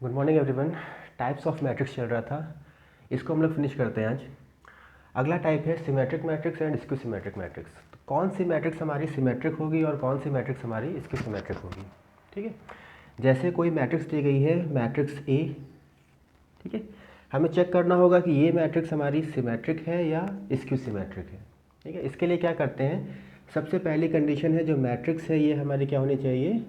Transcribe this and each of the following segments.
Good morning everyone. Types of matrix चल रहा था, इसको हम लोग फिनिश करते हैं आज। अगला टाइप है symmetric matrix and skew symmetric matrix. तो कौन सी मैट्रिक्स हमारी सिमेट्रिक होगी और कौन सी मैट्रिक्स हमारी स्क्यू सिमेट्रिक होगी। ठीक है, जैसे कोई मैट्रिक्स दी गई है मैट्रिक्स ए, ठीक है, हमें चेक करना होगा कि ये मैट्रिक्स हमारी सिमेट्रिक है या स्क्यू सिमेट्रिक है। ठीक है, इसके लिए क्या करते हैं, सबसे पहली कंडीशन है जो मैट्रिक्स है ये हमारी क्या होनी चाहिए,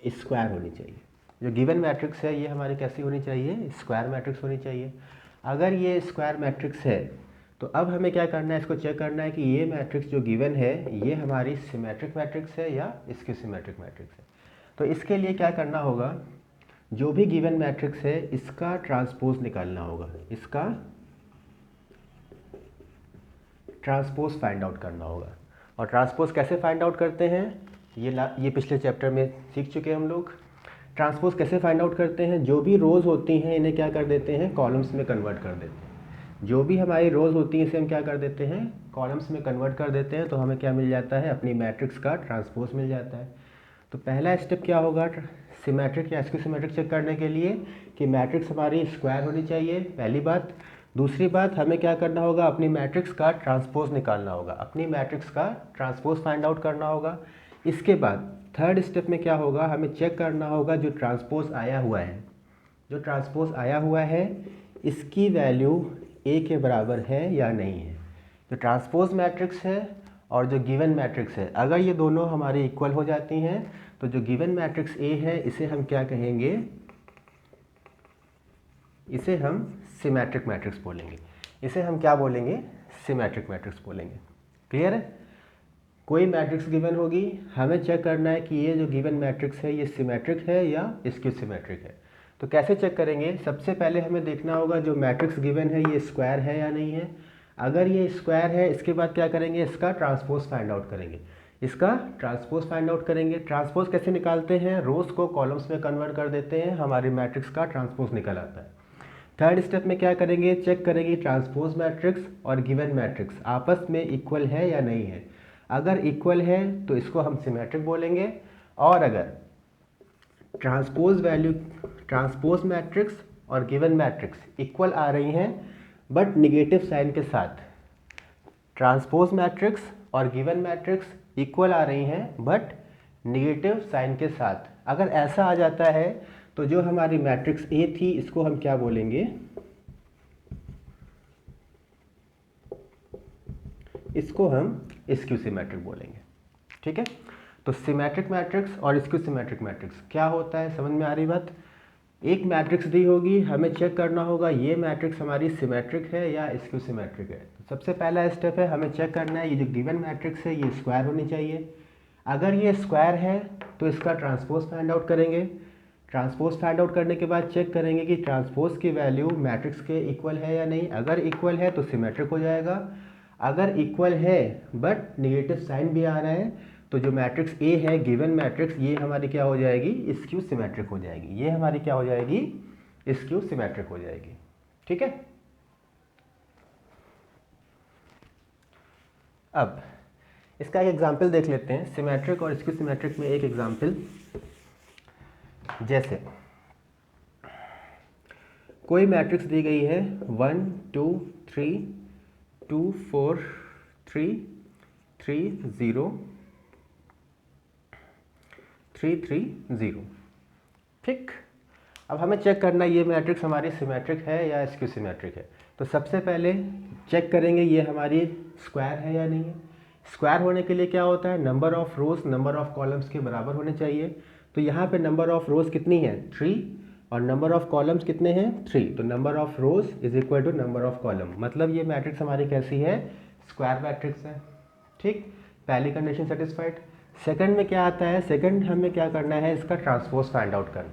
स्क्वायर होनी चाहिए। जो गिवन मैट्रिक्स है ये हमारी कैसी होनी चाहिए, स्क्वायर मैट्रिक्स होनी चाहिए। अगर ये स्क्वायर मैट्रिक्स है तो अब हमें क्या करना है, इसको चेक करना है कि ये मैट्रिक्स जो गिवन है ये हमारी सिमेट्रिक मैट्रिक्स है या स्क्यू सिमेट्रिक मैट्रिक्स है। तो इसके लिए क्या करना होगा, जो भी गिवन मैट्रिक्स है इसका ट्रांसपोज निकालना होगा, इसका ट्रांसपोज फाइंड आउट करना होगा। और ट्रांसपोज कैसे फाइंड आउट करते हैं, ये पिछले चैप्टर में सीख चुके हैं हम लोग। ट्रांसपोज कैसे फाइंड आउट करते हैं, जो भी रोज़ होती हैं इन्हें क्या कर देते हैं, कॉलम्स में कन्वर्ट कर देते हैं। जो भी हमारी रोज़ होती हैं इसे हम क्या कर देते हैं, कॉलम्स में कन्वर्ट कर देते हैं। तो हमें क्या मिल जाता है, अपनी मैट्रिक्स का ट्रांसपोज मिल जाता है। तो पहला स्टेप क्या होगा, सिमेट्रिक या स्क्यू सिमेट्रिक चेक करने के लिए कि मैट्रिक्स हमारी स्क्वायर होनी चाहिए, पहली बात। दूसरी बात, हमें क्या करना होगा, अपनी मैट्रिक्स का ट्रांसपोज निकालना होगा, अपनी मैट्रिक्स का ट्रांसपोज फाइंड आउट करना होगा। इसके बाद थर्ड स्टेप में क्या होगा, हमें चेक करना होगा जो ट्रांसपोज आया हुआ है, जो ट्रांसपोज आया हुआ है इसकी वैल्यू ए के बराबर है या नहीं है। जो ट्रांसपोज मैट्रिक्स है और जो गिवन मैट्रिक्स है, अगर ये दोनों हमारी इक्वल हो जाती हैं तो जो गिवन मैट्रिक्स ए है इसे हम क्या कहेंगे, इसे हम सिमेट्रिक मैट्रिक्स बोलेंगे। इसे हम क्या बोलेंगे, सिमेट्रिक मैट्रिक्स बोलेंगे। क्लियर है। कोई मैट्रिक्स गिवन होगी, हमें चेक करना है कि ये जो गिवन मैट्रिक्स है ये सिमेट्रिक है या स्क्यू सिमेट्रिक है। तो कैसे चेक करेंगे, सबसे पहले हमें देखना होगा जो मैट्रिक्स गिवन है ये स्क्वायर है या नहीं है। अगर ये स्क्वायर है, इसके बाद क्या करेंगे, इसका ट्रांसपोज फाइंड आउट करेंगे, इसका ट्रांसपोज फाइंड आउट करेंगे। ट्रांसपोज कैसे निकालते हैं, रोज को कॉलम्स में कन्वर्ट कर देते हैं, हमारी मैट्रिक्स का ट्रांसपोज निकल आता है। थर्ड स्टेप में क्या करेंगे, चेक करेंगे ट्रांसपोज मैट्रिक्स और गिवन मैट्रिक्स आपस में इक्वल है या नहीं है। अगर इक्वल है तो इसको हम सिमेट्रिक बोलेंगे, और अगर ट्रांसपोज मैट्रिक्स और गिवन मैट्रिक्स इक्वल आ रही हैं बट निगेटिव साइन के साथ, ट्रांसपोज मैट्रिक्स और गिवन मैट्रिक्स इक्वल आ रही हैं बट निगेटिव साइन के साथ, अगर ऐसा आ जाता है तो जो हमारी मैट्रिक्स ए थी इसको हम क्या बोलेंगे, इसको हम स्क्यू सिमेट्रिक बोलेंगे। ठीक है, तो सिमेट्रिक मैट्रिक्स और स्क्यू सिमेट्रिक मैट्रिक्स क्या होता है, समझ में आ रही बात। एक मैट्रिक्स दी होगी, हमें चेक करना होगा ये मैट्रिक्स हमारी सिमेट्रिक है या स्क्यू सिमेट्रिक है। तो सबसे पहला स्टेप है, हमें चेक करना है ये जो गिवन मैट्रिक्स है ये स्क्वायर होनी चाहिए। अगर ये स्क्वायर है तो इसका ट्रांसपोज फाइंड आउट करेंगे। ट्रांसपोज फाइंड आउट करने के बाद चेक करेंगे कि ट्रांसपोज की वैल्यू मैट्रिक्स के इक्वल है या नहीं। अगर इक्वल है तो सिमेट्रिक हो जाएगा, अगर इक्वल है बट निगेटिव साइन भी आ रहा है तो जो मैट्रिक्स ए है गिवन मैट्रिक्स ये हमारी क्या हो जाएगी, स्क्यू सिमेट्रिक हो जाएगी। ये हमारी क्या हो जाएगी, स्क्यू सिमेट्रिक हो जाएगी। ठीक है, अब इसका एक एग्जाम्पल देख लेते हैं, सिमेट्रिक और स्क्यू सिमेट्रिक में एक एग्जाम्पल। जैसे कोई मैट्रिक्स दी गई है 1 2 3 2 4 3 3 0 3 3 0। ठीक, अब हमें चेक करना है ये मैट्रिक्स हमारी सिमेट्रिक है या स्क्यू सिमेट्रिक है। तो सबसे पहले चेक करेंगे ये हमारी स्क्वायर है या नहीं है। स्क्वायर होने के लिए क्या होता है, number of rose number of columns के बराबर होने चाहिए। तो यहाँ पे नंबर ऑफ रोज कितनी है, 3, और नंबर ऑफ कॉलम्स कितने हैं, 3। तो number of rows is equal to number of column, मतलब ये मैट्रिक्स हमारी कैसी है, स्क्वायर मैट्रिक्स है। ठीक, पहली कंडीशन सेटिस्फाइड। सेकंड में क्या आता है, सेकंड हमें क्या करना है, इसका ट्रांसपोज फाइंड आउट करना।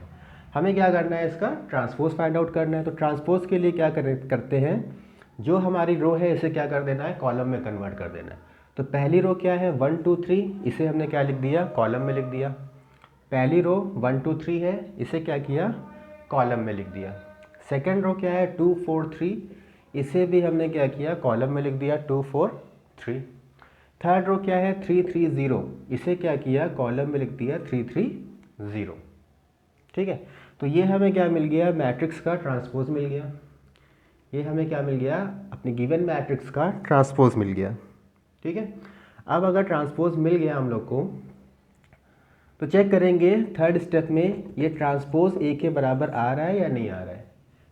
हमें क्या करना है, इसका ट्रांसपोज फाइंड आउट करना है। तो ट्रांसपोज के लिए क्या करते हैं, जो हमारी रो है इसे क्या कर देना है, कॉलम में कन्वर्ट कर देना है। तो पहली रो क्या है 1 2 3, इसे हमने क्या लिख दिया, कॉलम में लिख दिया। पहली रो 1 2 3 है, इसे क्या किया, कॉलम में लिख दिया। सेकेंड रो क्या है 2 4 3, इसे भी हमने क्या किया, कॉलम में लिख दिया 2 4 3। थर्ड रो क्या है 3 3 0, इसे क्या किया, कॉलम में लिख दिया 3 3 0। ठीक है, तो ये हमें क्या मिल गया, मैट्रिक्स का ट्रांसपोज मिल गया। ये हमें क्या मिल गया, अपने गिवन मैट्रिक्स का ट्रांसपोज मिल गया। ठीक है, अब अगर ट्रांसपोज मिल गया हम लोग को तो चेक करेंगे थर्ड स्टेप में ये ट्रांसपोज ए के बराबर आ रहा है या नहीं आ रहा है।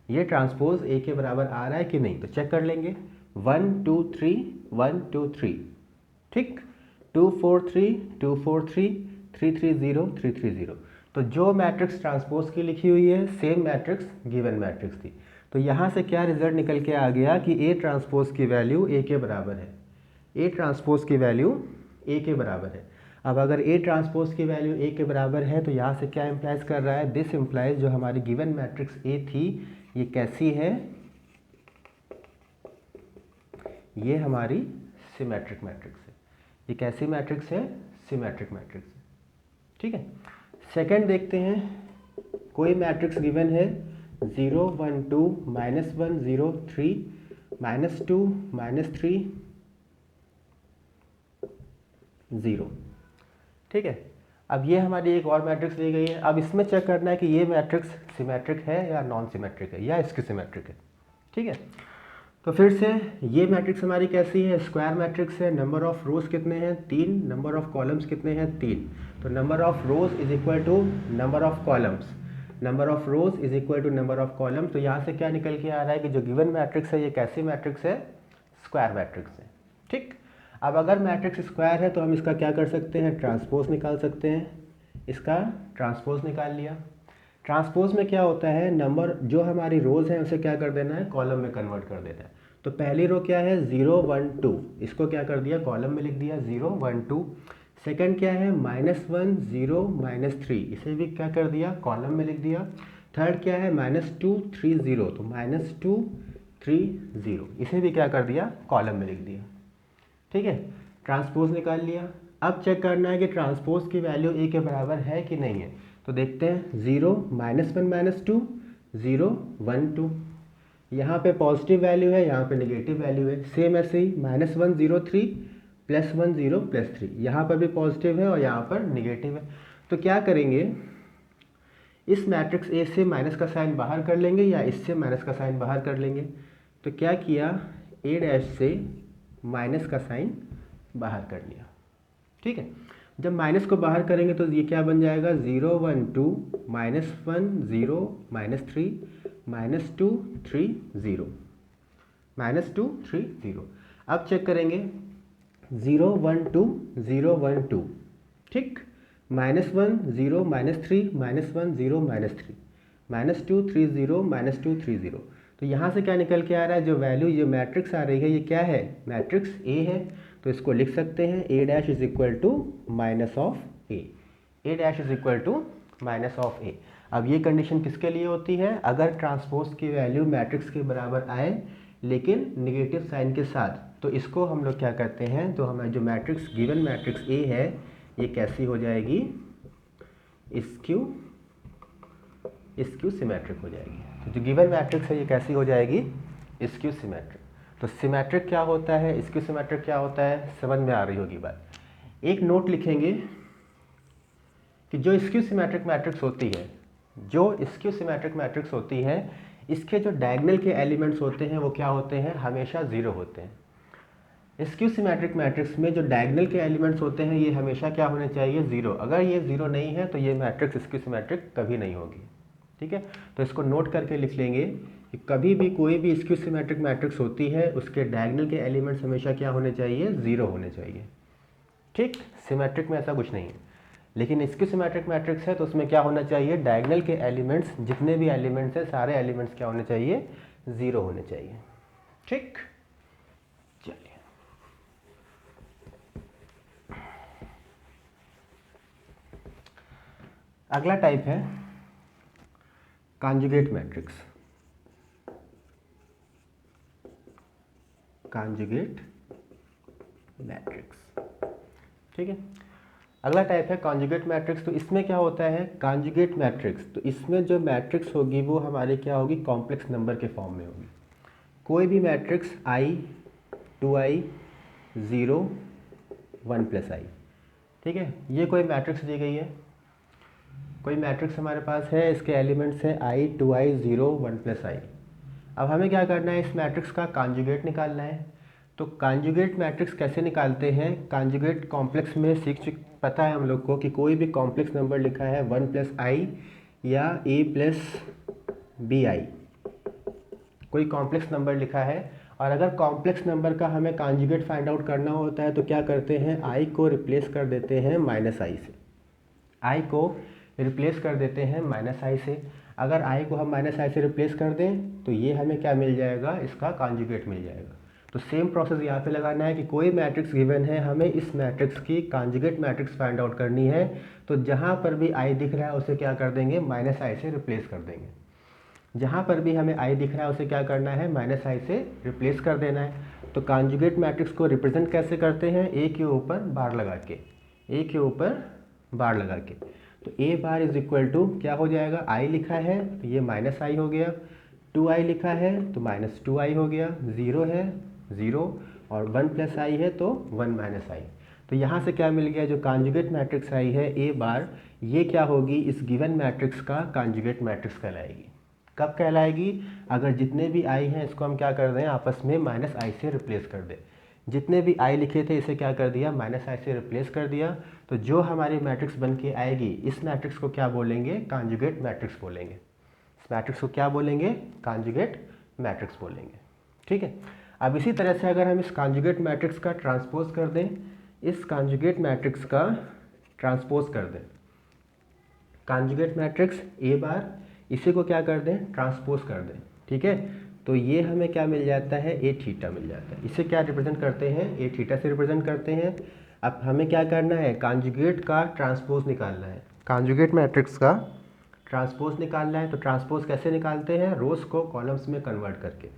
ये ट्रांसपोज ए के बराबर आ रहा है कि नहीं, तो चेक कर लेंगे। 1 2 3 1 2 3, ठीक, 2 4 3 2 4 3 3 3 0 3 3 0। तो जो मैट्रिक्स ट्रांसपोज की लिखी हुई है सेम मैट्रिक्स गिवन मैट्रिक्स थी। तो यहाँ से क्या रिजल्ट निकल के आ गया कि ए ट्रांसपोज की वैल्यू ए के बराबर है। ए ट्रांसपोज की वैल्यू ए के बराबर है। अब अगर ए ट्रांसपोज की वैल्यू ए के बराबर है तो यहाँ से क्या इम्प्लाइज कर रहा है, दिस इम्प्लाइज जो हमारी गिवन मैट्रिक्स ए थी ये कैसी है, ये हमारी सिमेट्रिक मैट्रिक्स है। ये कैसी मैट्रिक्स है, सिमेट्रिक मैट्रिक्स है। ठीक है, सेकंड देखते हैं, कोई मैट्रिक्स गिवन है 0 1 2 -1 0 3 -2 -3 0। ठीक है, अब ये हमारी एक और मैट्रिक्स दी गई है। अब इसमें चेक करना है कि ये मैट्रिक्स सिमेट्रिक है या नॉन सिमेट्रिक है या इसकी सिमेट्रिक है। ठीक है, तो फिर से ये मैट्रिक्स हमारी कैसी है, स्क्वायर मैट्रिक्स है। नंबर ऑफ रोज कितने हैं, 3, नंबर ऑफ कॉलम्स कितने हैं, 3। तो number of rows is equal to number of columns, number of rows is equal to number of columns. तो यहाँ से क्या निकल के आ रहा है कि जो गिवन मैट्रिक्स है ये कैसी मैट्रिक्स है, स्क्वायर मैट्रिक्स है। ठीक, अब अगर मैट्रिक्स स्क्वायर है तो हम इसका क्या कर सकते हैं, ट्रांसपोज निकाल सकते हैं। इसका ट्रांसपोज निकाल लिया। ट्रांसपोज में क्या होता है, नंबर जो हमारी रोज है उसे क्या कर देना है, कॉलम में कन्वर्ट कर देना है। तो पहली रो क्या है 0 1 2, इसको क्या कर दिया, कॉलम में लिख दिया 0 1 2। सेकंड क्या है -1 0 -3, इसे भी क्या कर दिया, कॉलम में लिख दिया। थर्ड क्या है -2 3 0, तो -2 3 0, इसे भी क्या कर दिया, कॉलम में लिख दिया। ठीक है, ट्रांसपोज निकाल लिया। अब चेक करना है कि ट्रांसपोज की वैल्यू ए के बराबर है कि नहीं है। तो देखते हैं 0 -1 -2 0 1 2, यहाँ पे पॉजिटिव वैल्यू है, यहाँ पे नेगेटिव वैल्यू है। सेम ऐसे ही -1 0 3 +1 0 +3, यहाँ पर भी पॉजिटिव है और यहाँ पर नेगेटिव है। तो क्या करेंगे, इस मैट्रिक्स ए से माइनस का साइन बाहर कर लेंगे या इससे माइनस का साइन बाहर कर लेंगे। तो क्या किया, ए डैश से माइनस का साइन बाहर कर लिया। ठीक है, जब माइनस को बाहर करेंगे तो ये क्या बन जाएगा, 0 1 2 -1 0 -3 -2 3 0 -2 3 0। अब चेक करेंगे 0 1 2 0 1 2, ठीक, -1 0 -3 -1 0 -3 -2 3 0 -2 3 0। तो यहाँ से क्या निकल के आ रहा है, जो वैल्यू ये मैट्रिक्स आ रही है ये क्या है, मैट्रिक्स ए है। तो इसको लिख सकते हैं A dash is equal to minus of A, A dash is equal to minus of A. अब ये कंडीशन किसके लिए होती है, अगर ट्रांसपोज की वैल्यू मैट्रिक्स के बराबर आए लेकिन निगेटिव साइन के साथ, तो इसको हम लोग क्या करते हैं, तो हमारी जो मैट्रिक्स गिवन मैट्रिक्स ए है ये कैसी हो जाएगी, स्क्यू सिमेट्रिक हो जाएगी। तो जो गिवन मैट्रिक्स है ये कैसी हो जाएगी, स्क्यू सिमेट्रिक। तो सिमेट्रिक क्या होता है, स्क्यू सिमेट्रिक क्या होता है, समझ में आ रही होगी बात। एक नोट लिखेंगे कि जो स्क्यू सिमेट्रिक मैट्रिक्स होती है, जो स्क्यू सिमेट्रिक मैट्रिक्स होती है, इसके जो डायगोनल के एलिमेंट्स होते हैं वो क्या होते हैं, हमेशा ज़ीरो होते हैं। स्क्यू सिमेट्रिक मैट्रिक्स में जो डायगोनल के एलिमेंट्स होते हैं ये हमेशा क्या होने चाहिए, ज़ीरो। अगर ये ज़ीरो नहीं है तो ये मैट्रिक्स स्क्यू सिमेट्रिक कभी नहीं होगी। ठीक है, तो इसको नोट करके लिख लेंगे कि कभी भी कोई भी स्क्यू सिमेट्रिक मैट्रिक्स होती है उसके डायगोनल के एलिमेंट्स हमेशा क्या होने चाहिए, ज़ीरो होने चाहिए। ठीक, सिमेट्रिक में ऐसा कुछ नहीं है, लेकिन स्क्यू सिमेट्रिक मैट्रिक्स है तो उसमें क्या होना चाहिए, डायगोनल के एलिमेंट्स जितने भी एलिमेंट्स हैं सारे एलिमेंट्स क्या होने चाहिए, ज़ीरो होने चाहिए। ठीक, चलिए अगला टाइप है कॉन्जुगेट मैट्रिक्स। कॉन्जुगेट मैट्रिक्स, ठीक है, अगला टाइप है कॉन्जुगेट मैट्रिक्स। तो इसमें क्या होता है, कॉन्जुगेट मैट्रिक्स, तो इसमें जो मैट्रिक्स होगी वो हमारी क्या होगी, कॉम्प्लेक्स नंबर के फॉर्म में होगी। कोई भी मैट्रिक्स i 2i 0 1 + i, ठीक है, ये कोई मैट्रिक्स दी गई है, कोई मैट्रिक्स हमारे पास है, इसके एलिमेंट्स हैं आई, 2i, 0, 1 प्लस आई। अब हमें क्या करना है, इस मैट्रिक्स का कॉन्जुगेट निकालना है। तो कॉन्जुगेट मैट्रिक्स कैसे निकालते हैं, कॉन्जुगेट कॉम्प्लेक्स में पता है हम लोग को कि कोई भी कॉम्प्लेक्स नंबर लिखा है 1 प्लस आई या a प्लस बी आई, कोई कॉम्प्लेक्स नंबर लिखा है और अगर कॉम्प्लेक्स नंबर का हमें कॉन्जुगेट फाइंड आउट करना होता है तो क्या करते हैं, आई को रिप्लेस कर देते हैं माइनस आई से। आई को रिप्लेस कर देते हैं माइनस आई से। अगर आई को हम माइनस आई से रिप्लेस कर दें तो ये हमें क्या मिल जाएगा, इसका कॉन्जुगेट मिल जाएगा। तो सेम प्रोसेस यहाँ पे लगाना है कि कोई मैट्रिक्स गिवन है, हमें इस मैट्रिक्स की कॉन्जुगेट मैट्रिक्स फाइंड आउट करनी है। तो जहाँ पर भी आई दिख रहा है उसे क्या कर देंगे, माइनस आई से रिप्लेस कर देंगे। जहाँ पर भी हमें आई दिख रहा है उसे क्या करना है, माइनस आई से रिप्लेस कर देना है। तो कॉन्जुगेट मैट्रिक्स को रिप्रेजेंट कैसे करते हैं, ए के ऊपर बार लगा के, ए के ऊपर बार लगा के। तो ए बार इज इक्वल टू क्या हो जाएगा, आई लिखा है तो ये माइनस आई हो गया, 2i लिखा है तो माइनस 2i हो गया, 0 है 0 और 1 प्लस आई है तो 1 माइनस आई। तो यहाँ से क्या मिल गया, जो कॉन्जुगेट मैट्रिक्स आई है ए बार, ये क्या होगी, इस गिवन मैट्रिक्स का कॉन्जुगेट मैट्रिक्स कहलाएगी। कब कहलाएगी, अगर जितने भी आई हैं इसको हम क्या कर दें, आपस में माइनस आई से रिप्लेस कर दें। जितने भी आई लिखे थे इसे क्या कर दिया, माइनस आई से रिप्लेस कर दिया। तो जो हमारी मैट्रिक्स बन के आएगी, इस मैट्रिक्स को क्या बोलेंगे, कॉन्जुगेट मैट्रिक्स बोलेंगे। इस मैट्रिक्स को क्या बोलेंगे, कॉन्जुगेट मैट्रिक्स बोलेंगे। ठीक है। अब इसी तरह से अगर हम इस कॉन्जुगेट मैट्रिक्स का ट्रांसपोज कर दें, इस कॉन्जुगेट मैट्रिक्स का ट्रांसपोज कर दें, कॉन्जुगेट मैट्रिक्स ए बार, इसी को क्या कर दें, ट्रांसपोज कर दें। ठीक है। तो ये हमें क्या मिल जाता है, ए थीटा मिल जाता है। इसे क्या रिप्रेजेंट करते हैं, ए थीटा से रिप्रेजेंट करते हैं। अब हमें क्या करना है, कॉन्जुगेट का ट्रांसपोज निकालना है, कॉन्जुगेट मैट्रिक्स का ट्रांसपोज निकालना है। तो ट्रांसपोज कैसे निकालते हैं, रोज को कॉलम्स में कन्वर्ट करके।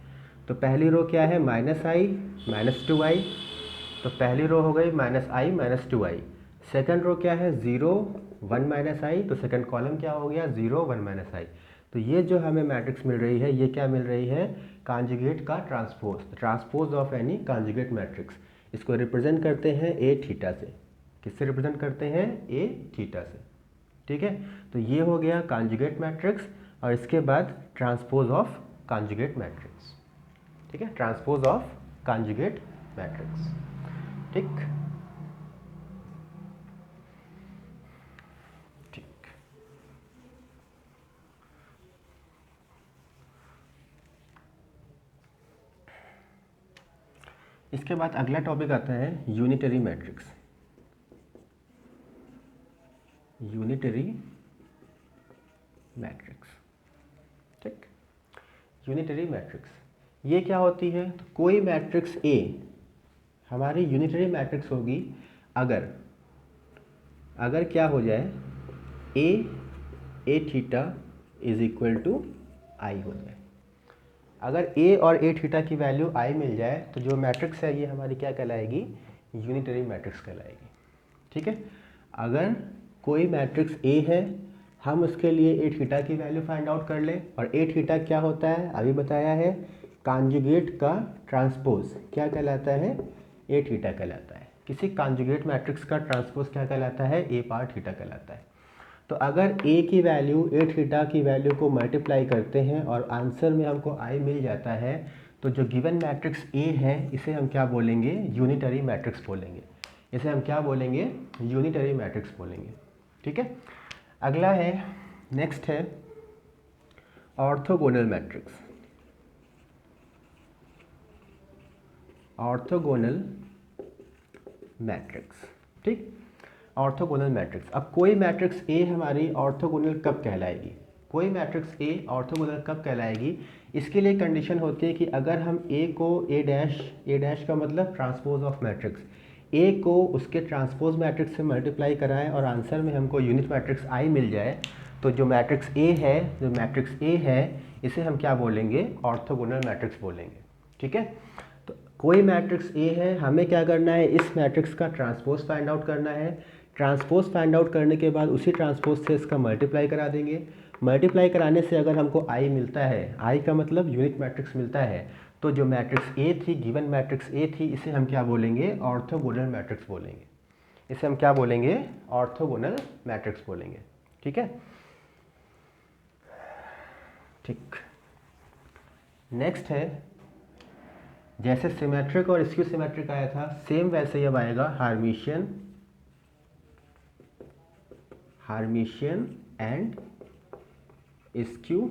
तो पहली रो क्या है, माइनस आई माइनस 2i, तो पहली रो हो गई माइनस आई माइनस 2i। सेकेंड रो क्या है, 0 1 माइनस आई, तो सेकेंड कॉलम क्या हो गया, 0 1 माइनस आई। तो ये जो हमें मैट्रिक्स मिल रही है, ये क्या मिल रही है, कॉन्जुगेट का transpose, transpose of any conjugate matrix. इसको रिप्रेजेंट करते हैं ए थीटा से। किससे रिप्रेजेंट करते हैं, ए थीटा से। ठीक है। तो ये हो गया कॉन्जुगेट मैट्रिक्स और इसके बाद ट्रांसपोज ऑफ कॉन्जुगेट मैट्रिक्स। ठीक है, ट्रांसपोज ऑफ कॉन्जुगेट मैट्रिक्स। ठीक, इसके बाद अगला टॉपिक आता है यूनिटरी मैट्रिक्स। Unitary matrix. ठीक, यूनिटरी मैट्रिक्स ये क्या होती है, तो कोई मैट्रिक्स ए हमारी यूनिटरी मैट्रिक्स होगी अगर क्या हो जाए, ए थीटा इज इक्वल टू आई हो जाए। अगर ए और ए थीटा की वैल्यू आई मिल जाए तो जो मैट्रिक्स है ये हमारी क्या कहलाएगी, यूनिटरी मैट्रिक्स कहलाएगी। ठीक है। अगर कोई मैट्रिक्स ए है, हम उसके लिए ए थीटा की वैल्यू फाइंड आउट कर लें, और ए थीटा क्या होता है, अभी बताया है, कॉन्जुगेट का ट्रांसपोज क्या कहलाता है, ए थीटा कहलाता है। किसी कॉन्जुगेट मैट्रिक्स का ट्रांसपोज क्या कहलाता है, ए पार थीटा कहलाता है। तो अगर ए की वैल्यू ए थीटा की वैल्यू को मल्टीप्लाई करते हैं और आंसर में हमको आई मिल जाता है, तो जो गिवन मैट्रिक्स ए है इसे हम क्या बोलेंगे, यूनिटरी मैट्रिक्स बोलेंगे। इसे हम क्या बोलेंगे, यूनिटरी मैट्रिक्स बोलेंगे। ठीक है। अगला है, नेक्स्ट है ऑर्थोगोनल मैट्रिक्स। Orthogonal matrix. ठीक, ऑर्थोगोनल मैट्रिक्स। अब कोई मैट्रिक्स ए हमारी ऑर्थोगोनल कब कहलाएगी, कोई मैट्रिक्स ए ऑर्थोगोनल कब कहलाएगी, इसके लिए कंडीशन होती है कि अगर हम ए को ए डैश का मतलब ट्रांसपोज ऑफ मैट्रिक्स, ए को उसके ट्रांसपोज मैट्रिक्स से मल्टीप्लाई कराएं और आंसर में हमको यूनिट मैट्रिक्स आई मिल जाए, तो जो मैट्रिक्स ए है इसे हम क्या बोलेंगे, ऑर्थोगोनल मैट्रिक्स बोलेंगे। ठीक है। तो कोई मैट्रिक्स ए है, हमें क्या करना है, इस मैट्रिक्स का ट्रांसपोज फाइंड आउट करना है। ट्रांसपोज फाइंड आउट करने के बाद उसी ट्रांसपोज से इसका मल्टीप्लाई करा देंगे। मल्टीप्लाई कराने से अगर हमको आई मिलता है, आई का मतलब यूनिट मैट्रिक्स मिलता है, तो जो मैट्रिक्स ए थी, गिवन मैट्रिक्स ए थी, इसे हम क्या बोलेंगे, ऑर्थोगोनल मैट्रिक्स बोलेंगे। इसे हम क्या बोलेंगे, ऑर्थोगोनल मैट्रिक्स बोलेंगे। ठीक है। ठीक। नेक्स्ट है, जैसे सिमेट्रिक और स्क्यू सिमेट्रिक आया था सेम वैसे ही अब आएगा हार्मिशियन एंड स्क्यू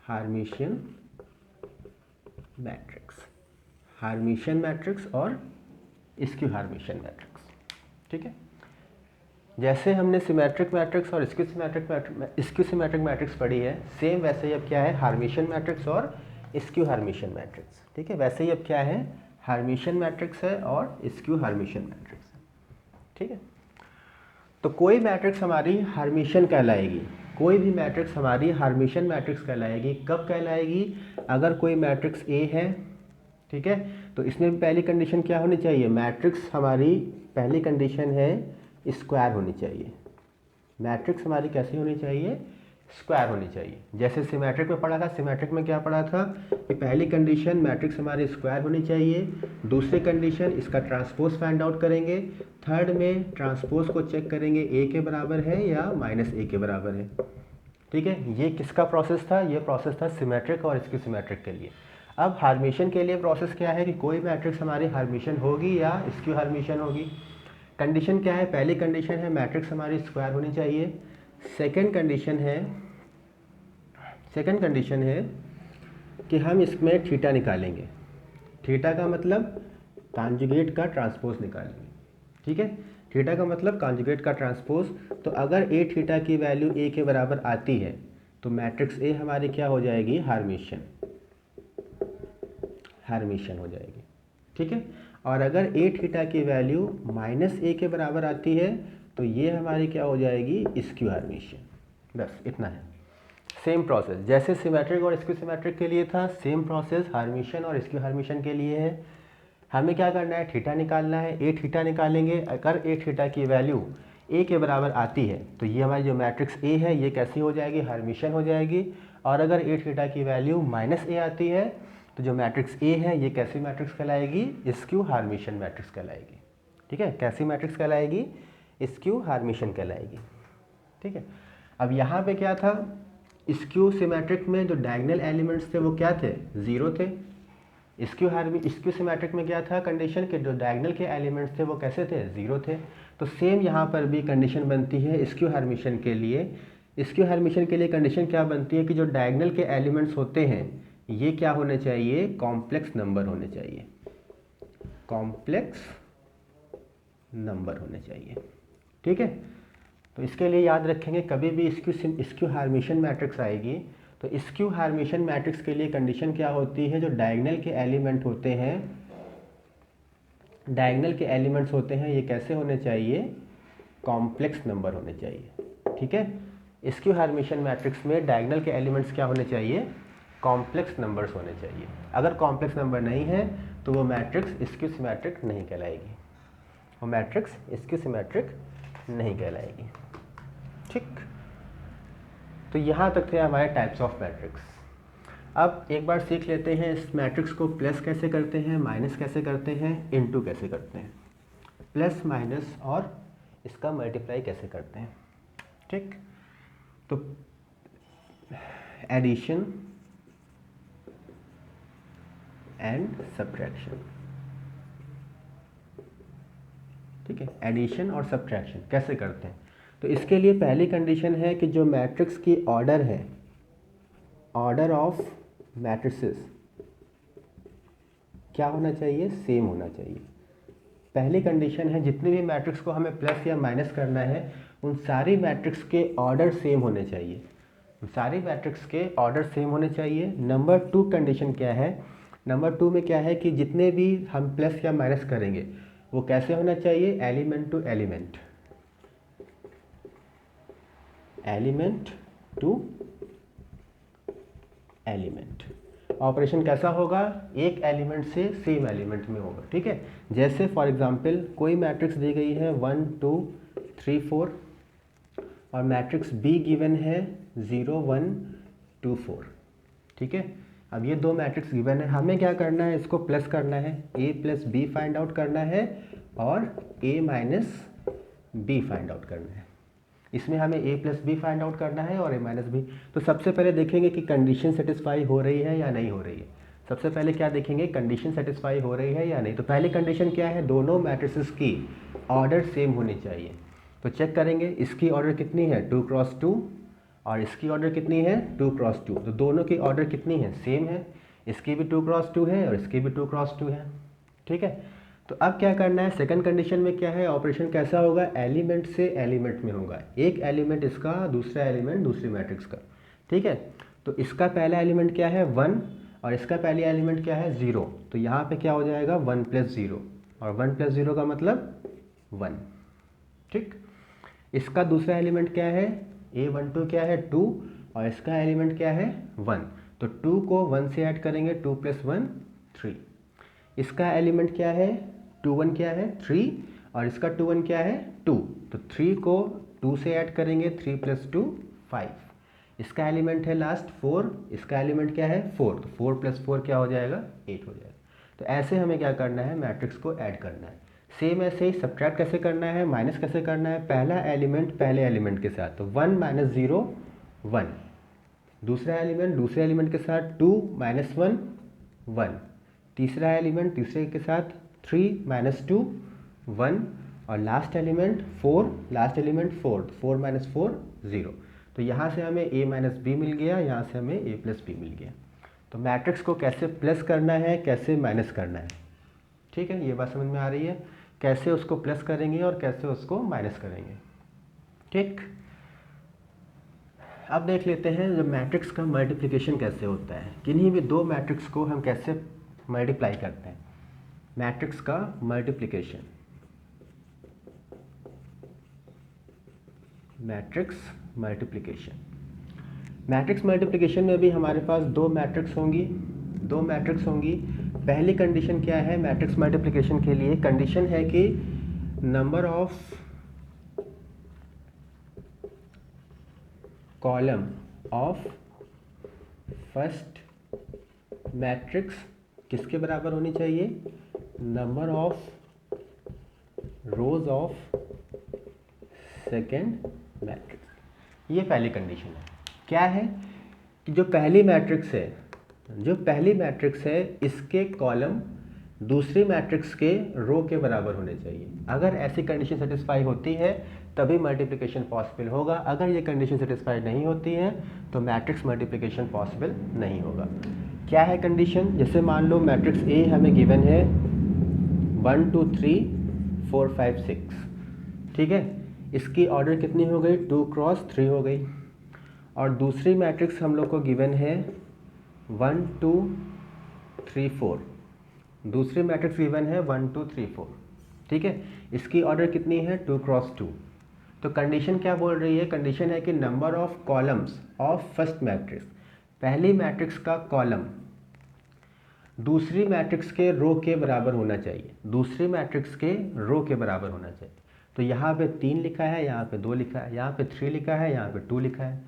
हार्मिशियन मैट्रिक्स और स्क्यू हार्मिशियन मैट्रिक्स। ठीक है, जैसे हमने सिमेट्रिक मैट्रिक्स और स्क्यू सिमेट्रिक मैट्रिक्स पढ़ी है, सेम वैसे ही अब क्या है हार्मिशियन मैट्रिक्स और स्क्यू हार्मिशियन मैट्रिक्स। ठीक है, वैसे ही अब क्या है हार्मिशियन मैट्रिक्स है और स्क्यू हार्मिशियन मैट्रिक्स है। ठीक है, तो कोई मैट्रिक्स हमारी हार्मिशियन कहलाएगी, कोई भी मैट्रिक्स हमारी हार्मिशियन मैट्रिक्स कहलाएगी। कब कहलाएगी? अगर कोई मैट्रिक्स ए है, ठीक है, तो इसमें पहली कंडीशन क्या होनी चाहिए? मैट्रिक्स हमारी पहली कंडीशन है स्क्वायर होनी चाहिए। मैट्रिक्स हमारी कैसी होनी चाहिए? स्क्वायर होनी चाहिए। जैसे सिमेट्रिक में पढ़ा था, सिमेट्रिक में क्या पढ़ा था कि पहली कंडीशन मैट्रिक्स हमारी स्क्वायर होनी चाहिए, दूसरी कंडीशन इसका ट्रांसपोज फाइंड आउट करेंगे, थर्ड में ट्रांसपोज को चेक करेंगे ए के बराबर है या माइनस ए के बराबर है। ठीक है, ये किसका प्रोसेस था? ये प्रोसेस था सिमेट्रिक और स्क्यू सिमेट्रिक के लिए। अब हार्मिशियन के लिए प्रोसेस क्या है कि कोई मैट्रिक्स हमारी हार्मिशियन होगी या स्क्यू हार्मिशियन होगी। कंडीशन क्या है? पहली कंडीशन है मैट्रिक्स हमारी स्क्वायर होनी चाहिए। सेकंड कंडीशन है कि हम इसमें थीटा निकालेंगे। थीटा का मतलब कॉन्जुगेट का ट्रांसपोज निकालेंगे। ठीक है, थीटा का मतलब कॉन्जुगेट का ट्रांसपोज। तो अगर ए थीटा की वैल्यू ए के बराबर आती है तो मैट्रिक्स ए हमारी क्या हो जाएगी? हार्मिशियन हो जाएगी। ठीक है, और अगर ए थीटा की वैल्यू माइनस ए के बराबर आती है तो ये हमारी क्या हो जाएगी? स्क्यू हार्मिशियन। बस इतना है। सेम प्रोसेस जैसे सिमेट्रिक और स्क्यू सिमेट्रिक के लिए था, सेम प्रोसेस हार्मिशियन और स्क्यू हार्मिशियन के लिए है। हमें क्या करना है? थीटा निकालना है। ए थीटा निकालेंगे। अगर ए थीटा की वैल्यू ए के बराबर आती है तो ये हमारी जो मैट्रिक्स ए है ये कैसी हो जाएगी? हार्मिशियन हो जाएगी। और अगर ए थीटा की वैल्यू माइनस ए आती है तो जो मैट्रिक्स ए है ये कैसी मैट्रिक्स कहलाएगी? स्क्यू हार्मिशियन मैट्रिक्स कहलाएगी। ठीक है, कैसी मैट्रिक्स कहलाएगी? स्क्यू हार्मिशियन कहलाएगी। ठीक है, अब यहाँ पे क्या था? स्क्यू सिमेट्रिक में जो डायगोनल एलिमेंट्स थे वो क्या थे? ज़ीरो थे। स्क्यू सिमेट्रिक में क्या था कंडीशन के जो डायगोनल के एलिमेंट्स थे वो कैसे थे? ज़ीरो थे। तो सेम यहाँ पर भी कंडीशन बनती है स्क्यू हार्मिशियन के लिए। स्क्यू हार्मिशियन के लिए कंडीशन क्या बनती है कि जो डायगोनल के एलिमेंट्स होते हैं ये क्या होने चाहिए? कॉम्प्लेक्स नंबर होने चाहिए। कॉम्प्लेक्स नंबर होने चाहिए। ठीक है, तो इसके लिए याद रखेंगे कभी भी स्क्यू हार्मिशियन मैट्रिक्स आएगी तो स्क्यू हार्मिशियन मैट्रिक्स के लिए कंडीशन क्या होती है? जो डायगोनल के एलिमेंट्स होते हैं ये कैसे होने चाहिए? कॉम्प्लेक्स नंबर होने चाहिए। ठीक है, स्क्यू हार्मिशियन मैट्रिक्स में डायगोनल के एलिमेंट्स क्या होने चाहिए? कॉम्प्लेक्स नंबर्स होने चाहिए। अगर कॉम्प्लेक्स नंबर नहीं है तो वो मैट्रिक्स स्क्यू सिमेट्रिक नहीं कहलाएगी, नहीं कहलाएगी। ठीक, तो यहाँ तक थे हमारे टाइप्स ऑफ मैट्रिक्स। अब एक बार सीख लेते हैं इस मैट्रिक्स को प्लस कैसे करते हैं, माइनस कैसे करते हैं, इनटू कैसे करते हैं, प्लस माइनस और इसका मल्टीप्लाई कैसे करते हैं। ठीक, तो एडिशन एंड सब्ट्रैक्शन। ठीक है, एडिशन और सब्ट्रैक्शन कैसे करते हैं? तो इसके लिए पहली कंडीशन है कि जो मैट्रिक्स की ऑर्डर है, ऑर्डर ऑफ मैट्रिसेस क्या होना चाहिए? सेम होना चाहिए। पहली कंडीशन है जितने भी मैट्रिक्स को हमें प्लस या माइनस करना है उन सारी मैट्रिक्स के ऑर्डर सेम होने चाहिए। सारी मैट्रिक्स के ऑर्डर सेम होने चाहिए। नंबर 2 कंडीशन क्या है? नंबर 2 में क्या है कि जितने भी हम प्लस या माइनस करेंगे वो कैसे होना चाहिए? Element to element, element to element. Operation कैसा होगा? एक एलिमेंट से सेम एलिमेंट में होगा। ठीक है, जैसे फॉर एग्जांपल कोई मैट्रिक्स दी गई है 1 2 3 4 और मैट्रिक्स बी गिवन है 0 1 2 4। ठीक है, अब ये दो मैट्रिक्स गिवन है, हमें क्या करना है? इसको प्लस करना है, a plus B find out करना है और a minus B find out करना है। इसमें हमें a plus B find out करना है और a माइनस बी। तो सबसे पहले देखेंगे कि कंडीशन सेटिस्फाई हो रही है या नहीं हो रही है। सबसे पहले क्या देखेंगे, कंडीशन सेटिस्फाई हो रही है या नहीं। तो पहली कंडीशन क्या है, दोनों मैट्रिसेस की ऑर्डर सेम होनी चाहिए। तो चेक करेंगे, इसकी ऑर्डर कितनी है 2 क्रॉस 2 और इसकी ऑर्डर कितनी है 2 क्रॉस 2। तो दोनों की ऑर्डर कितनी है, सेम है। इसकी भी 2 क्रॉस 2 है और इसकी भी 2 क्रॉस 2 है। ठीक है, तो अब क्या करना है, सेकंड कंडीशन में क्या है, ऑपरेशन कैसा होगा, एलिमेंट से एलिमेंट में होगा। एक एलिमेंट इसका, दूसरा एलिमेंट दूसरी मैट्रिक्स का। ठीक है, तो इसका पहला एलिमेंट क्या है 1 और इसका पहली एलिमेंट क्या है 0। तो यहाँ पे क्या हो जाएगा 1 प्लस 0 और 1 प्लस 0 का मतलब 1। ठीक, इसका दूसरा एलिमेंट क्या है, a12 क्या है 2 और इसका एलिमेंट क्या है 1। तो 2 को 1 से ऐड करेंगे, 2 प्लस 1 3। इसका एलिमेंट क्या है 2 1 क्या है 3 और इसका 2 1 क्या है 2। तो 3 को 2 से ऐड करेंगे, 3 प्लस 2 5। इसका एलिमेंट है लास्ट 4, इसका एलिमेंट क्या है 4। तो 4 प्लस 4 क्या हो जाएगा 8 हो जाएगा। तो ऐसे हमें क्या करना है, मैट्रिक्स को ऐड करना है। सेम ऐसे ही सब्ट्रैक्ट कैसे करना है, माइनस कैसे करना है, पहला एलिमेंट पहले एलिमेंट के साथ। तो 1 माइनस 0 1, दूसरा एलिमेंट दूसरे एलिमेंट के साथ 2 माइनस 1 1, तीसरा एलिमेंट तीसरे के साथ 3 माइनस 2 1 और last element 4, last element 4, 4 minus 4 0। तो यहाँ से हमें a माइनस बी मिल गया, यहाँ से हमें a प्लस बी मिल गया। तो मैट्रिक्स को कैसे प्लस करना है, कैसे माइनस करना है। ठीक है, ये बात समझ में आ रही है, कैसे उसको प्लस करेंगे और कैसे उसको माइनस करेंगे। ठीक, अब देख लेते हैं जब मैट्रिक्स का मल्टीप्लिकेशन कैसे होता है, किन्हीं भी दो मैट्रिक्स को हम कैसे मल्टीप्लाई करते हैं। मैट्रिक्स का multiplication, matrix multiplication. Matrix multiplication में भी हमारे पास दो मैट्रिक्स होंगी। पहली कंडीशन क्या है मैट्रिक्स मल्टीप्लिकेशन के लिए, कंडीशन है कि number of column of first matrix किसके बराबर होनी चाहिए, number of rose of second matrix. ये पहली कंडीशन है। क्या है कि जो पहली मैट्रिक्स है इसके कॉलम दूसरी मैट्रिक्स के रो के बराबर होने चाहिए। अगर ऐसी कंडीशन सेटिस्फाई होती है तभी मल्टीप्लिकेशन पॉसिबल होगा। अगर ये कंडीशन सेटिस्फाई नहीं होती है तो मैट्रिक्स मल्टीप्लिकेशन पॉसिबल नहीं होगा। क्या है कंडीशन, जैसे मान लो मैट्रिक्स ए हमें गिवन है 1 2 3 4 5 6। ठीक है, इसकी ऑर्डर कितनी हो गई 2 क्रॉस 3 हो गई। और दूसरी मैट्रिक्स हम लोग को गिवन है 1 2 3 4, दूसरी मैट्रिक्स गिवन है 1 2 3 4। ठीक है, इसकी ऑर्डर कितनी है 2 क्रॉस 2। तो कंडीशन क्या बोल रही है, कंडीशन है कि number of columns of first matrix, पहली मैट्रिक्स का कॉलम दूसरी मैट्रिक्स के रो के बराबर होना चाहिए, दूसरी मैट्रिक्स के रो के बराबर होना चाहिए। तो यहाँ पे 3 लिखा है, यहाँ पे 2 लिखा है, यहाँ पे 3 लिखा है, यहाँ पे 2 लिखा है।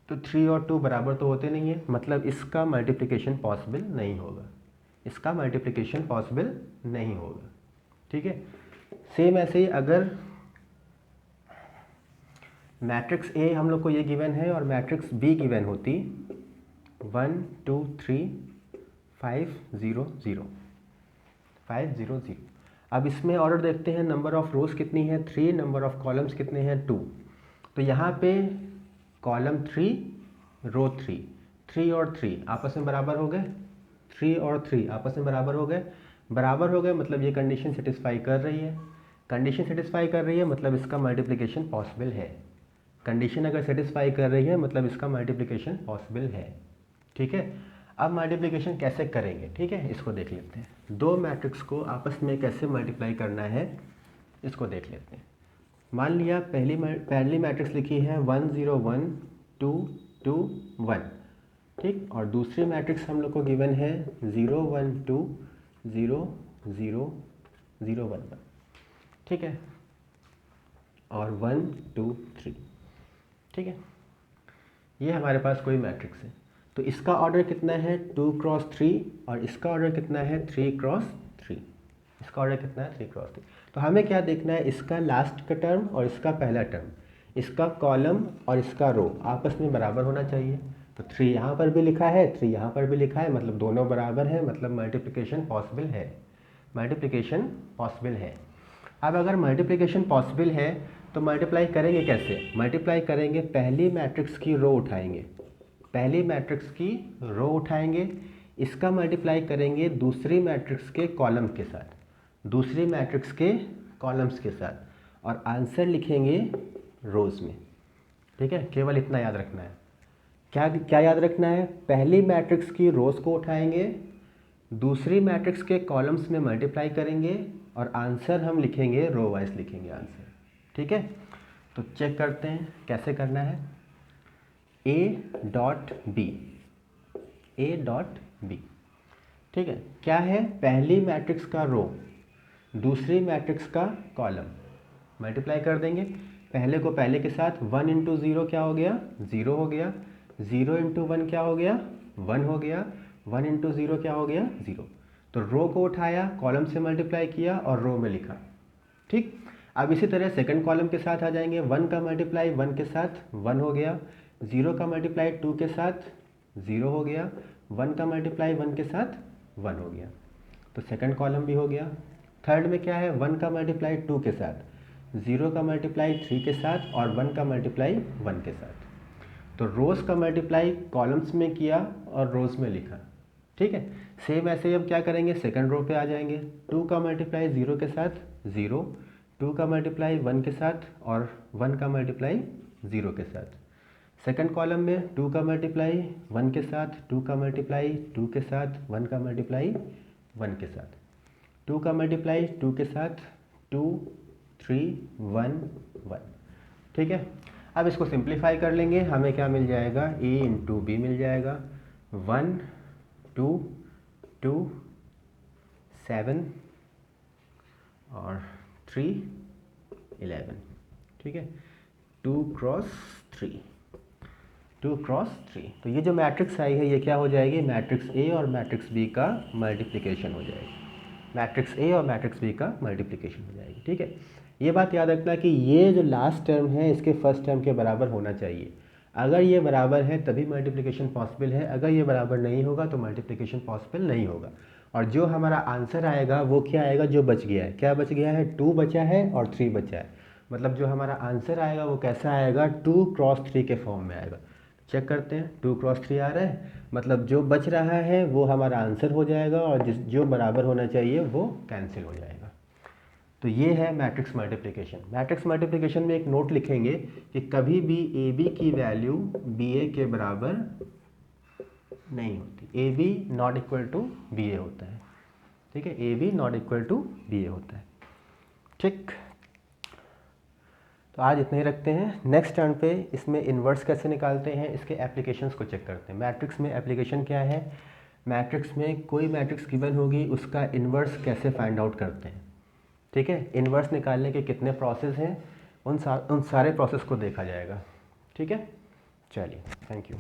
तो 3 और 2 बराबर तो होते नहीं है, मतलब इसका मल्टीप्लिकेशन पॉसिबल नहीं होगा, इसका मल्टीप्लिकेशन पॉसिबल नहीं होगा। ठीक है, सेम ऐसे ही अगर मैट्रिक्स ए हम लोग को ये गिवन है और मैट्रिक्स बी गिवन होती 1 2 3 5 0 0 5 0 0। अब इसमें ऑर्डर देखते हैं, नंबर ऑफ रोज कितनी है 3, नंबर ऑफ कॉलम्स कितने हैं 2। तो यहाँ पे कॉलम 3 रो 3, 3 और 3 आपस में बराबर हो गए, 3 और 3 आपस में बराबर हो गए, मतलब ये कंडीशन सेटिस्फाई कर रही है। कंडीशन सेटिस्फाई कर रही है मतलब इसका मल्टीप्लिकेशन पॉसिबल है। कंडीशन अगर सेटिस्फाई कर रही है मतलब इसका मल्टीप्लिकेशन पॉसिबल है। ठीक है, अब मल्टीप्लिकेशन कैसे करेंगे, ठीक है, इसको देख लेते हैं। दो मैट्रिक्स को आपस में कैसे मल्टीप्लाई करना है इसको देख लेते हैं। मान लिया पहली मैट्रिक्स लिखी है 1 0 1 2 2 1। ठीक, और दूसरी मैट्रिक्स हम लोग को गिवन है 0 1 2 0 0 0 1 1। ठीक है, और 1 2 3। ठीक है, ये हमारे पास कोई मैट्रिक्स है। तो इसका ऑर्डर कितना है 2 क्रॉस 3 और इसका ऑर्डर कितना है 3 क्रॉस 3। इसका ऑर्डर कितना है 3 क्रॉस 3। तो हमें क्या देखना है, इसका लास्ट का टर्म और इसका पहला टर्म, इसका कॉलम और इसका रो आपस में बराबर होना चाहिए। तो 3 यहाँ पर भी लिखा है, 3 यहाँ पर भी लिखा है, मतलब दोनों बराबर है, मतलब मल्टीप्लिकेशन पॉसिबल है, मल्टीप्लिकेशन पॉसिबल है। अब अगर मल्टीप्लिकेशन पॉसिबल है तो मल्टीप्लाई करेंगे कैसे? मल्टीप्लाई करेंगे, पहली मैट्रिक्स की रो उठाएंगे, पहली मैट्रिक्स की रो उठाएंगे, इसका मल्टीप्लाई करेंगे दूसरी मैट्रिक्स के कॉलम के साथ, दूसरी मैट्रिक्स के कॉलम्स के साथ, और आंसर लिखेंगे रोज़ में। ठीक है, केवल इतना याद रखना है। क्या क्या याद रखना है? पहली मैट्रिक्स की रोज़ को उठाएंगे, दूसरी मैट्रिक्स के कॉलम्स में मल्टीप्लाई करेंगे, और आंसर हम लिखेंगे रो वाइज लिखेंगे आंसर। ठीक है, तो चेक करते हैं कैसे करना है। A dot B, A dot B, ठीक है, क्या है? पहली मैट्रिक्स का रो, दूसरी मैट्रिक्स का कॉलम, मल्टीप्लाई कर देंगे, पहले को पहले के साथ, 1 इंटू 0 क्या हो गया? 0 हो गया, 0 इंटू 1 क्या हो गया? 1 हो गया, 1 इंटू 0 क्या हो गया? 0। तो रो को उठाया, कॉलम से मल्टीप्लाई किया और रो में लिखा। ठीक, अब इसी तरह सेकंड कॉलम के साथ आ जाएंगे, 1 का मल्टीप्लाई 1 के साथ 1 हो गया, 0 का मल्टीप्लाई 2 के साथ 0 हो गया, 1 का मल्टीप्लाई 1 के साथ 1 हो गया, तो सेकंड कॉलम भी हो गया। थर्ड में क्या है? 1 का मल्टीप्लाई 2 के साथ, 0 का मल्टीप्लाई 3 के साथ और 1 का मल्टीप्लाई 1 के साथ। तो रोज़ का मल्टीप्लाई कॉलम्स में किया और रोज़ में लिखा। ठीक है, सेम ऐसे ही हम क्या करेंगे, सेकंड रो पे आ जाएंगे, 2 का मल्टीप्लाई 0 के साथ 0, 2 का मल्टीप्लाई 1 के साथ और 1 का मल्टीप्लाई 0 के साथ। सेकंड कॉलम में 2 का मल्टीप्लाई 1 के साथ, 2 का मल्टीप्लाई 2 के साथ, 1 का मल्टीप्लाई 1 के साथ, 2 का मल्टीप्लाई 2 के साथ 2 3 1 1। ठीक है, अब इसको सिंप्लीफाई कर लेंगे, हमें क्या मिल जाएगा? A इंटू बी मिल जाएगा, 1 2 2 7 और 3 11। ठीक है, 2 क्रॉस 3, 2 क्रॉस 3। तो ये जो मैट्रिक्स आई है ये क्या हो जाएगी? मैट्रिक्स A और मैट्रिक्स B का मल्टीप्लिकेशन हो जाएगी, मैट्रिक्स A और मैट्रिक्स B का मल्टीप्लिकेशन हो जाएगी। ठीक है, ये बात याद रखना कि ये जो लास्ट टर्म है इसके फर्स्ट टर्म के बराबर होना चाहिए। अगर ये बराबर है तभी मल्टीप्लिकेशन पॉसिबल है, अगर ये बराबर नहीं होगा तो मल्टीप्लिकेशन पॉसिबल नहीं होगा। और जो हमारा आंसर आएगा वो क्या आएगा? जो बच गया है, क्या बच गया है? 2 बचा है और 3 बचा है, मतलब जो हमारा आंसर आएगा वो कैसा आएगा? 2 क्रॉस 3 के फॉर्म में आएगा। चेक करते हैं, 2 क्रॉस 3 आ रहा है, मतलब जो बच रहा है वो हमारा आंसर हो जाएगा और जो बराबर होना चाहिए वो कैंसिल हो जाएगा। तो ये है मैट्रिक्स मल्टीप्लिकेशन। मैट्रिक्स मल्टीप्लिकेशन में एक नोट लिखेंगे कि कभी भी ए बी की वैल्यू बी ए के बराबर नहीं होती, A B not equal to B A होता है। ठीक है, A B not equal to B A होता है। ठीक, तो आज इतना ही रखते हैं। नेक्स्ट टर्न पे इसमें इन्वर्स कैसे निकालते हैं इसके एप्लीकेशंस को चेक करते हैं। मैट्रिक्स में एप्लीकेशन क्या है? मैट्रिक्स में कोई मैट्रिक्स गिवन होगी उसका इन्वर्स कैसे फाइंड आउट करते हैं। ठीक है, इन्वर्स निकालने के कितने प्रोसेस हैं, उन सारे प्रोसेस को देखा जाएगा। ठीक है, चलिए, थैंक यू।